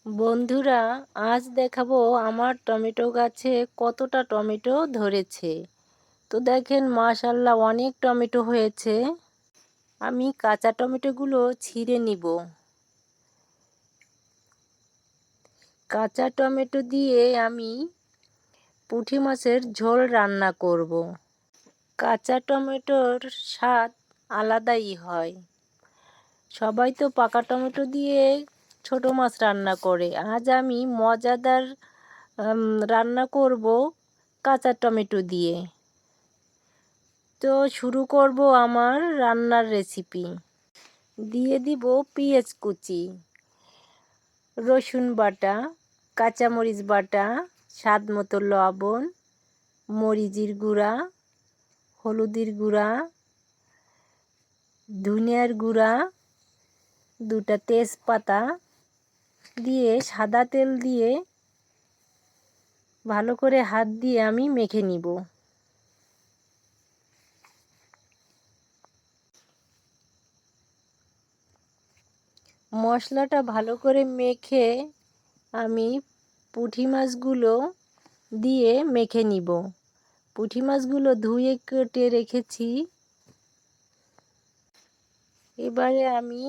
বন্ধুরা, আজ দেখাবো আমার টমেটো গাছে কতটা টমেটো ধরেছে। তো দেখেন, মাশাআল্লাহ অনেক টমেটো হয়েছে। আমি কাঁচা টমেটোগুলো ছিঁড়ে নিব। কাঁচা টমেটো দিয়ে আমি পুঁটি মাছের ঝোল রান্না করব। কাঁচা টমেটোর স্বাদ আলাদাই হয়। সবাই তো পাকা টমেটো দিয়ে ছোট মাছ রান্না করে। আজ আমি মজাদার রান্না করব কাঁচা টমেটো দিয়ে। তো শুরু করব আমার রান্নার রেসিপি। দিয়ে দিব পেঁয়াজ কুচি, রসুন বাটা, কাঁচামরিচ বাটা, স্বাদ মতো লবণ, মরিচের গুঁড়া, হলুদের গুঁড়া, ধনিয়ার গুঁড়া, দুটা তেজপাতা দিয়ে সাদা তেল দিয়ে ভালো করে হাত দিয়ে আমি মেখে নিব। মশলাটা ভালো করে মেখে আমি পুঁটি মাছগুলো দিয়ে মেখে নিব। পুঁটি মাছগুলো ধুয়ে কেটে রেখেছি। এবারে আমি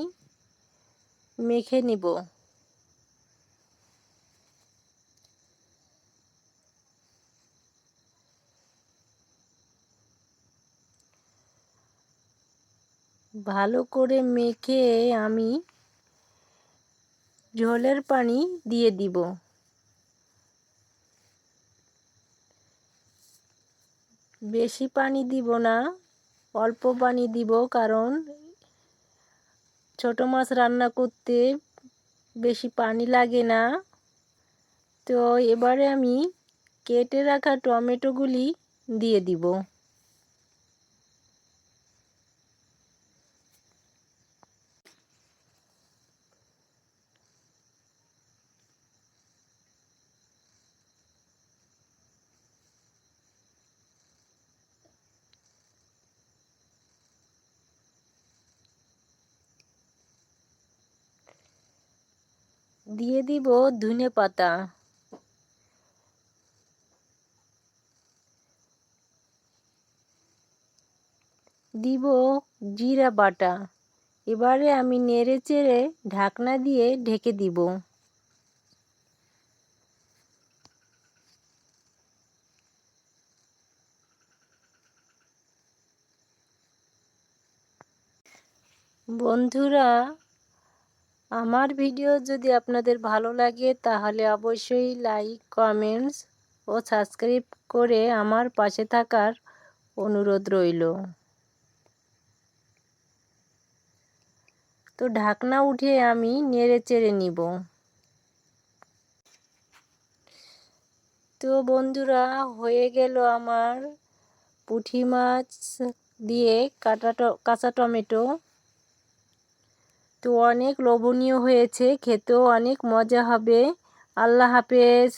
মেখে নিব। ভালো করে মেখে আমি ঝোলের পানি দিয়ে দিব। বেশি পানি দিব না, অল্প পানি দিব, কারণ ছোট মাছ রান্না করতে বেশি পানি লাগে না। তো এবারে আমি কেটে রাখা টমেটোগুলি দিয়ে দিব। দিয়ে দিব ধনেপাতা, দিব জিরা বাটা। এবারে আমি নেড়ে চেড়ে ঢাকনা দিয়ে ঢেকে দিব। বন্ধুরা, আমার ভিডিও যদি আপনাদের ভালো লাগে তাহলে অবশ্যই লাইক, কমেন্টস ও সাবস্ক্রাইব করে আমার পাশে থাকার অনুরোধ রইল। তো ঢাকনা উঠিয়ে আমি নেড়ে চেড়ে নিব। তো বন্ধুরা, হয়ে গেল আমার পুঁটি মাছ দিয়ে কাঁচা টমেটো। তো অনেক লোভনীয় হয়েছে, খেতেও অনেক মজা হবে। আল্লাহ হাফেজ।